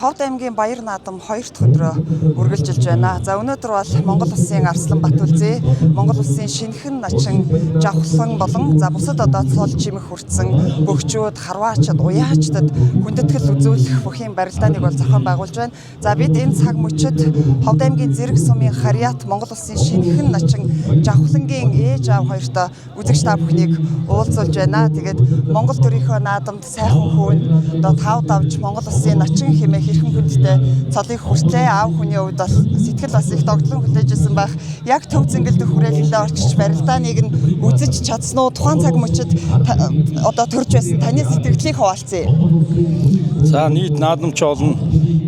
Ховд аймгийн Баяр наадам 2 дахь өдрөө үргэлжилж байна. За өнөөдөр бол Монгол Улсын Арслан Батүлзээ, Монгол Улсын шинэхэн начин Жавхлан болон за бусад одоо цол чимэх хүртсэн бөхчүүд, харваачид, уяачдад хүндэтгэл үзүүлэх бүхийн барилдааныг бол зохион байгуулж байна. За бид энэ цаг мөчид Ховд аймгийн Зэрэг сумын Харьяат Монгол Улсын шинэхэн начин Жавхлангийн ээж аав хоёртой үзэгч та бүхнийг уулзуулж байна. Тэгээд Монгол төрийнхөө наадамд сайхан хүүн одоо тав давж Монгол Улсын начин хэмээх хэрхэн хүндтэй цолыг хүртлээ. Аав хүний хувьд бас сэтгэл бас их догтлон хүлээжсэн байх. Яг төв зингэлдэх хүрээлэндээ орчиж барилдааныг нь үзэж чадсан уу? Тухайн цаг мөчид одоо төрж байсан таны сэтгэлийг хуваалцъя. За нийт наадамч олон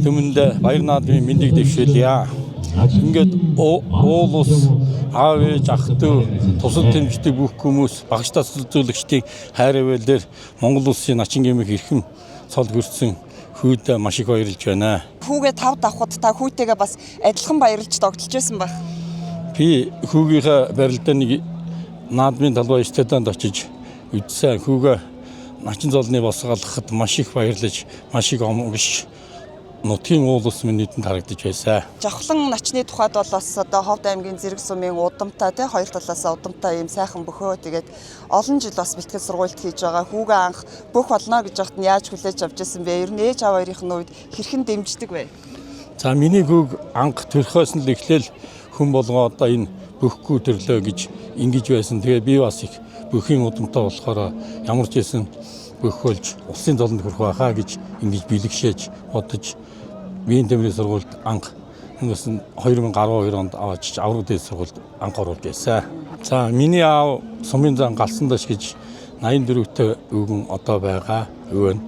түмэндээ Баяр наадмын мэндийг дэвшүүлье. Ингээд уул ус аав ээж ах дүү тусад тэмцдэг бүх хүмүүс багш тасалзуулагчдын хайр аваалаар Монгол Улсын начин гэмэх хэрхэн цол хүрсэн хүйдээ маш их баярлж байна. Хүүгээ тав давхад та хүүтэйгээ бас адилхан баярлж тогтолж байсан баг. Би хүүгийнхээ барилдааныг наадмын талбай стадионд очиж үзсэн. Хүүгээ начин цолны босгоолоход маш их баярлаж, маш их омгш нутгийн уул ус минийтэнд харагдаж байсан. Жавхлан начны тухайд бол бас одоо Ховд аймгийн Зэрэг сумын удамтай тий хоёр талаас удамтай ийм сайхан бөхөө тэгээд олон жил бас бэлтгэл сургуульд хийж байгаа. Хүүгээ анх бүх болно гэж яхад нь яаж хүлээж авч ирсэн бэ? Ер нь ээж аав хоёрын үед хэрхэн дэмждэг вэ? За миний хүүг анх төрхөөс нь л эхлээл хүн болгоо одоо энэ бөхгүй төрлөө гэж ингэж байсан. Тэгээ би бас их бүхийн удамтай болохоор ямар ч байсан бөхөөлж улсын золонд хүрэх байхаа гэж ингэж бэлгшээж бодож биеийн тэмрийн сургуульд анх 2012 онд аваач авраг дээд сургуульд анх оруулж байсан. За миний аав сумын зан галсандаш гэж 84-тэй өвгөн одоо байгаа өвөн.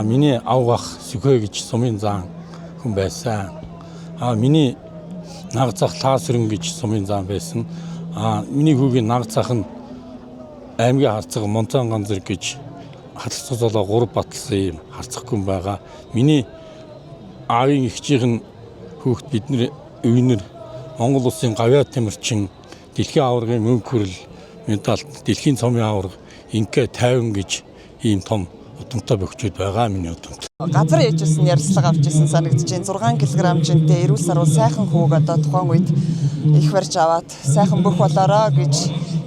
Миний авгах Сүхэ гэж сумын зан хүн байсан. Миний наг зах Таасрын гэж сумын зан байсан. Миний хүүгийн наг зах нь аймгийн харцаг Монцон ганзэр гэж хаталцуулаа 3 батлсан юм харцах хүн байгаа. Миний аавын эгчийн хүүхд бидний өвнөр Монгол Улсын гавьяа тамирчин дэлхийн аваргын мөнгө хүрэл медаль дэлхийн цомын аварга инкэ 50 гэж ийм том удамтай бөхчүүд байгаа миний удамд. Газар ээжсэн ярилцлага авч ирсэн санагдаж байна. 6 кг жинтэй эрүүл сарвал сайхан хүүг одоо тухайн үед их барьж аваад сайхан бөх болоороо гэж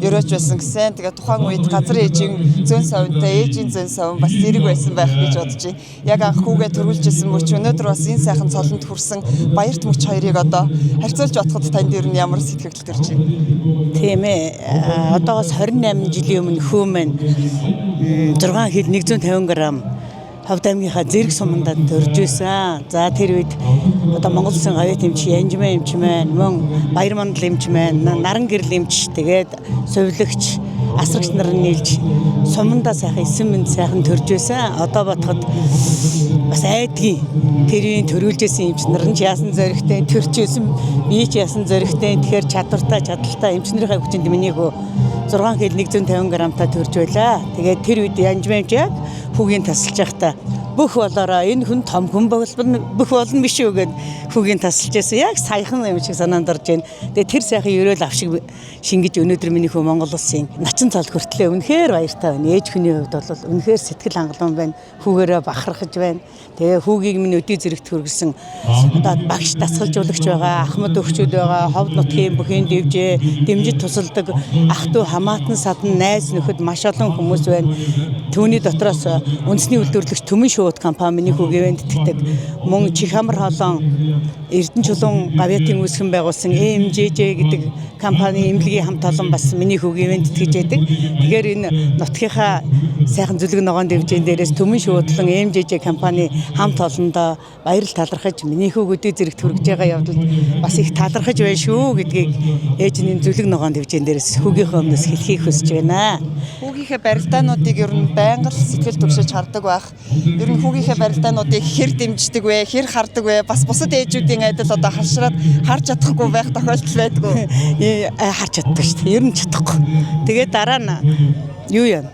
өрөөж байсан гэсэн. Тэгээд тухайн үед газар ээжийн зөн совинтай ээжийн зөн совин бас зэрэг байсан байх гэж бодож байна. Яг анх хүүгээ төрүүлжсэн мөч өнөөдөр бас энэ сайхан цолонд хүрсэн Баярт мөч хоёрыг одоо харьцуулж бодоход танд ер нь ямар сэтгэл төрж байна? Тийм ээ. Одоогоос 28 жилийн өмнө хүү маань 6 хил 150 г Ховд аймгийнхаа Зэрэг сумандаа төрж байсан. За тэр үед одоо Монгол Улсын гавьяа эмч, Янжмаа эмч маань, мөн Баяр мандал эмч маань, Наран гэрэл эмч, тэгээд сувилагч, асрагч нар нийлж сумандаа сайхан эсэн мэнд сайхан төрж байсан. Одоо бодоход бас айдгийн тэрийн төрүүлжсэн эмч нар нь яасан зөрөгтэй төрчихсэн, би ч яасан зөрөгтэй. Тэгэхээр чадвартай эмчнэрийн хүчинд миний хөө 6 хил 150 г-тай төрж байлаа. Тэгээд тэр үед Янжмаа эмч яг хүүгийн тасалж байхдаа бүх болоороо энэ хүн том хүн бүх болно биш үү гэд хүүгийн тасалж байсан. Яг саяхан юм шиг санаанд орж байна. Тэгээ тэр сайхан ерөөл авшиг шингэж өнөөдөр миний хүү Монгол Улсын начин цол хүртлээ үнэхээр баяртай байна. Ээж хүний хувьд бол үнэхээр сэтгэл хангалуун байна. Хүүгээрээ бахархаж байна. Тэгээ хүүгийг минь өдий зэрэгт хөргөсөн одоо багш дасгалжуулагч байгаа, ахмад өгчүүд байгаа, Ховд нутгийн бүхийн дэмжиж тусалдаг ах トゥ хамаатан садан найз нөхөд маш олон хүмүүс байна. Түүний дотроос үндэсний үйлдвэрлэгч Төмөн шууд компани миний хүүгийн итгэдэг. Мөн Чих хамар хоолон Эрдэнэ чулуун гавьяатын үүсгэн байгуулсан MJJ гэдэг компани эмнэлгийн хамт олон бас миний хүүгийн итгэж байдаг. Тэгэхээр энэ нутгийнхаа сайхан зүлэг ногоон дэвжэн дээрээс Төмөн шуудлан MJJ компани хамт олондоо баярал талархаж миний хүүгүүдийн зэрэгт хүргэж байгаа явдал бас их талархаж байна шүү гэдгийг ээжний зүлэг ногоон дэвжэн дээрээс хүүгийнхөө өмнөөс хэлхийг хүсэж байна. Хүүгийнхээ барилдаануудыг ер нь байнга сэтгэл түгшиж хардаг байх. Ер нь хүүгийнхээ барилдаануудыг хэр дэмждэг вэ? Хэр хардаг вэ? Бас бусад ээжүүдийн адил одоо харшраад харж чадахгүй байх тохиолдол байдгүй. Харж чаддаг шүү дээ. Ер нь чадахгүй. Тэгээд дараа нь юу юм?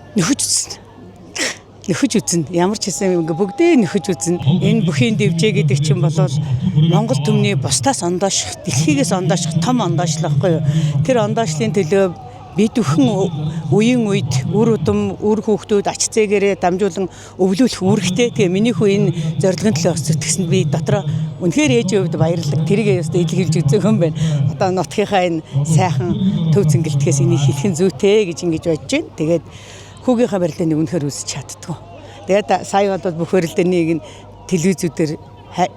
Нөхөж үзнэ. Ямар ч хэсэн ингээ бүгдээ нөхөж үзнэ. Энэ бүхийн дэвжээ гэдэг чинь болол Монгол түмний бусдаас ондооших, дэлхийгээс ондооших том ондоошлоо байхгүй юу? Тэр ондоошлын төлөө бид бүхэн үеийн үед үр удам үр хүүхдүүд ач зээгээрээ дамжуулан өвлүүлэх үүрэгтэй. Тэгээ миний хүү энэ зорилгын төлөө өсөж би дотроо үнэхээр ээжийн хувьд баярлаг. Тэрийг ястаа илэрхийлж үзэх юм байна. Одоо нутгийнхаа энэ сайхан төв цэнгэлтгээс энийг хэлхэн зүйтэй гэж ингэж бодож байна. Тэгээд хүүгийнхаа барилдааны үнэхээр үсэж чаддгүй. Тэгээд сая бол бүх барилдааныг нь телевизүүдээр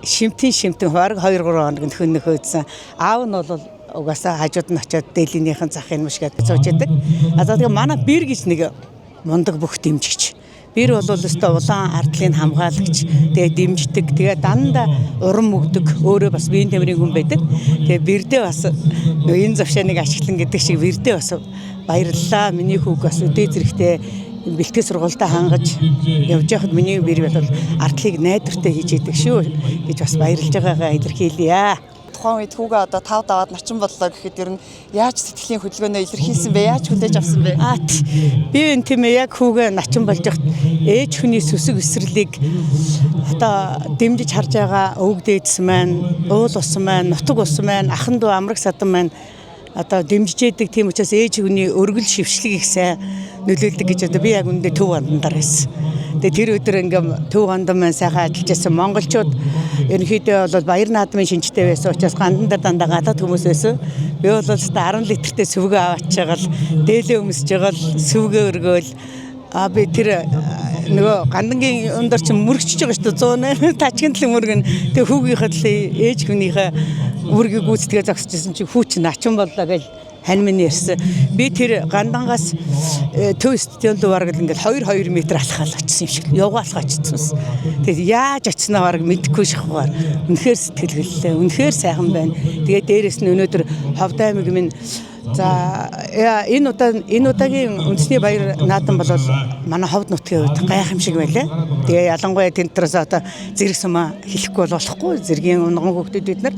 шимтэн бараг 2-3 хоног нөхөдсөн. Аав нь бол угаасаа хажууд нь очиод дээлийнхэн захын маш гэж сууж яадаг. Тэгээ манай бэр гэж нэг мундаг бүх дэмжигч. Бэр бол өстой улаан ардлын хамгаалагч. Тэгээ дэмждэг. Тэгээ дандаа урам өгдөг. Өөрөө бас биеийн тамирын хүн байдаг. Тэгээ бэрдээ бас энэ завшааныг ашиглан гэдэг шиг бэрдээ бас баярлалаа. Миний хүүг бас өдөө зэрэгтэй бэлтгэл сургуультаа хангаж явж байхад миний бэр бол ардлыг найдвартай хийж идэг шүү гэж бас баярлж байгаагаа илэрхийлье. Тухайн үед хүүгээ одоо тав даваад начин боллоо гэхэд ер нь яаж сэтгэлийн хөдөлгөөнөө илэрхийлсэн бэ? Яаж хүлээж авсан бэ? Би энэ тийм яг хүүгээ начин болж байхад ээж хүний сүсэг эсрэлийг одоо дэмжиж харж байгаа өвөг дээдс маань, уул ус маань, нутаг ус маань, ахан дүү амраг садан маань одоо дэмжиж яадаг тийм учраас ээж хүний өргөл шившлийг их сайн нөлөөлдөг гэж одоо би яг үүндээ төв хандар байсан. Тэгээ тэр өдөр ингээм төв хандан маань сайхан ажиллаж байсан монголчууд ерөнхийдөө бол баяр наадмын шинжтэй байсан учраас гандан дээр дандаа гадаад хүмүүс байсан. Би бол 10 литртэй сүвгээ аваач байгаа л дээлээ өмсөж байгаа л сүвгээ өргөөл би тэр нөгөө гандангийн өндөр чинь мөрөгчж байгаа шүү дээ 108 тачгинтлэн мөргөн тэг хүүгийнхээ ээж хүнийхээ үргийг гүйцэтгээ зогсчихсан чи хүү чи начин боллоо гэж хань минь ярьсан. Би тэр гандангаас төв студент бараг ингээд 2 метр алхаал очсон юм шиг явгаалах очсон. Тэгээд яаж очсноо бараг мэдэхгүй шахгаар. Үнэхээр сэтгэлгэлээ. Үнэхээр сайхан байна. Тэгээд дээрэс нь өнөөдөр Ховд аймаг минь за энэ удаагийн үндэсний баяр наадам бол манай Ховд нутгийн хувьд гайхамшиг байлаа. Тэгээ ялангуяа тентроос одоо зэрэг сумаа хэлэхгүй болохгүй. Зэргийн унган хүүхдүүд бид нар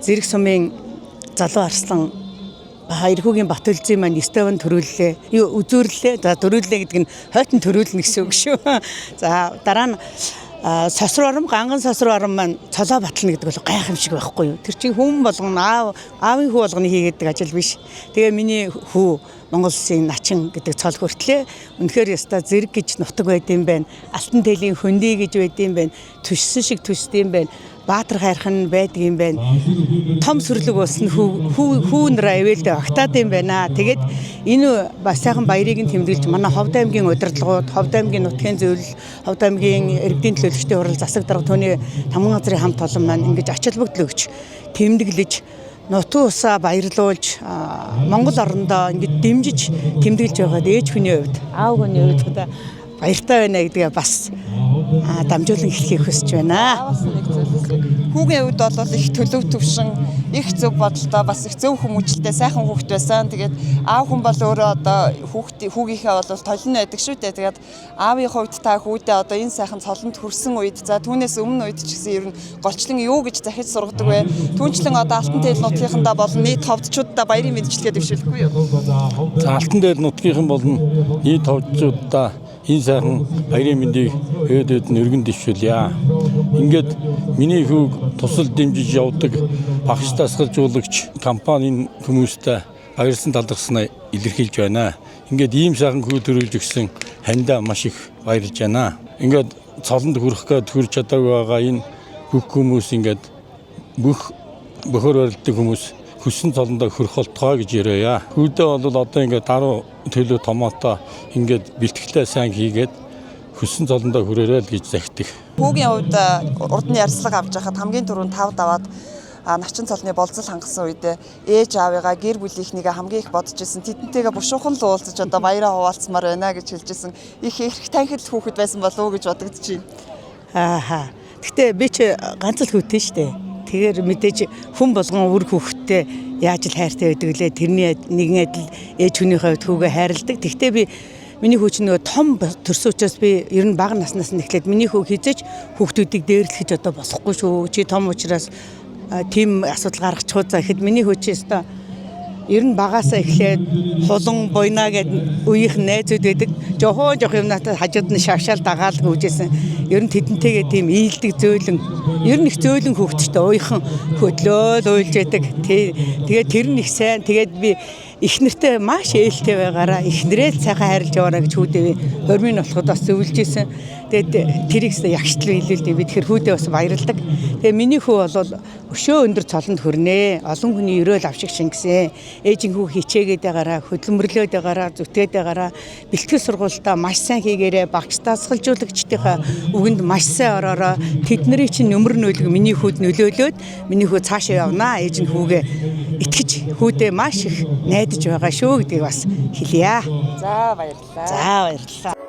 зэрэг сумын залуу арслан Хайрхүүгийн Батөлзийн маань Стевен төрүүллээ. Үзүүрлээ. За төрүүллээ гэдэг нь хойтон төрүүлнэ гэсэн үг шүү. За дараа нь сосруу ором ганган сосруу ором маань цолоо батлна гэдэг бол гайхамшиг байхгүй юу. Тэр чинь хүн болгоно аавын хүү болгоно хийгээд ажил биш. Тэгээ миний хүү Монгол Улсын начин гэдэг цол хүртлээ. Үнэхээр яста зэрэг гэж нутаг байд юм байна. Алтан тэлийн хөндөй гэж байд юм байна. Түшсэн шиг түшдэм байна. Баатар хайрхан байдаг юм байна. Том сүрлэг болсон хүүнэр авээлдэ огтаад юм байна. Тэгээд энэ бас сайхан баярыг нь тэмдэглэж манай Ховд аймгийн удирдлагууд, Ховд аймгийн нутгийн зөвлөл, Ховд аймгийн иргэдийн төлөөлөгчдийн хурал засаг дарга түүний тамган газрын хамт олон маань ингэж ач холбогдол өгч тэмдэглэж нутгийн усаа баярлуулж Монгол орондоо ингэж дэмжиж тэмдэглэж байгаад ээж хүний хувьд, аав хүний хувьд одоо баяртай байна гэдгээ бас дамжуулан хэлхийг хүсэж байна. Хүүгийн хувьд бол их төлөв төвшин, их зөв бодолтой, бас их зөв хүмүүжлтэй сайхан хүүхэд байсан. Тэгээд аав хүн бол өөрөө одоо хүүгийнхээ бол толин байдаг шүү дээ. Тэгээд аавын хувьд та хүүдээ одоо энэ сайхан цолонд хүрсэн үед за түүнээс өмнө үед ч гэсэн ер нь голчлон юу гэж захиж сургадаг вэ? Түүнчлэн одоо Алтан тэйл нутгийнхандаа болон нийт ховдчуудаа баярын мэндчилгээ дэвшүүлэхгүй юу? За Алтан тэйл нутгийнхан болон нийт ховдчуудаа энэ сайхан баярын мэндийг өөдөд нь өргөн дэвшүүлье. Ингээд миний хүүг тусал дэмжиж явдаг багш дасгалжуулагч компанийн хүмүүстээ баярлсан талархснаа илэрхийлж байна. Ингээд ийм сайхан хүү төрүүлж өгсөн хандаа маш их баярлж байна. Ингээд цолонд хүрэх гээд хүрч чадаагүй байгаа энэ бүх хүмүүс ингээд бөхөр барилдаг хүмүүс хүссэн цолондоо хүрэх болтгоо гэж яриа. Хүүдээ бол одоо ингээд даруй төлөө томоотоо ингээд бэлтгэлээ сайн хийгээд хүссэн цолондоо хүрээрэй л гэж захидаг. Хүүгийн хувьд урдны ярьцлага авч байхад хамгийн түрүүнд тав даваад начин цолны болцол хангасан үедээ ээж аавыгаа гэр бүлийнхнийгээ хамгийн их бодож исэн. Тэдэнтэйгээ бушуухан л уулзаж одоо баяраа хуваалцмаар байна гэж хэлжсэн. Их танхил хүүхэд байсан болов уу гэж бодогдож байна. Гэтэ би ч ганц л хүүтэй штэ. Тэгэхээр мэдээж хүн болгон үр хүүхэдтэй яаж л хайртай байдаг лээ. Тэрний нэгэн адил ээж хүнийхээ хувьд хүүгээ хайрладаг. Тэгтээ би миний хүү чинь нөгөө том төрсөн учраас би ер нь бага наснаас нь эхлээд миний хүү хизээж хүүхдүүдийг дээрлэхэж одоо болохгүй шүү. Чи том учраас тийм асуудал гаргачихуу за гэхэд миний хүү чи өстой ер нь багаасаа эхлээд хулан буйна гэдэг үеийнх найзууд байдаг. Жохон юмнатаа хажууд нь шавшаал дагаал гүйжсэн. Ер нь тэдэнтэйгээ тийм ийдэг зөөлөн ер нь их зөөлөн хүүхдтэй ууйхан хөдлөөл уйлж яадаг. Тэгээд тэр нь их сайн. Тэгээд би эхнэртэй маш ээлтэй байгаараа эхнэрээ сайхан хайрлаж яваараа гэж хүүдээ хормын болоход бас зөвлөж исэн. Тэгээд тэрийг ягштал биелүүлдэг. Би тэгэхээр хүүдээ бас баярлдаг. Тэгээ миний хүү бол өшөө өндөр цолонд хүрнэ. Олон хүний өрөөл авшиг шингэсэн. Ээжийн хүү хичээгээд байгаараа, хөдөлмөрлөөд байгаараа, зүтгээд байгаараа, бэлтгэл сургуультаа маш сайн хийгээрээ, багш дасгалжуулагчдынхаа үгэнд маш сайн ороороо тэд нарын чинь нөмөр нөлөг миний хүүд нөлөөлөөд миний хүү цаашаа явнаа. Ээж нь хүүгээ итгэж хүүдээ маш их найдаж байгаа шүү гэдгийг бас хэлье. За баярлалаа. За баярлалаа.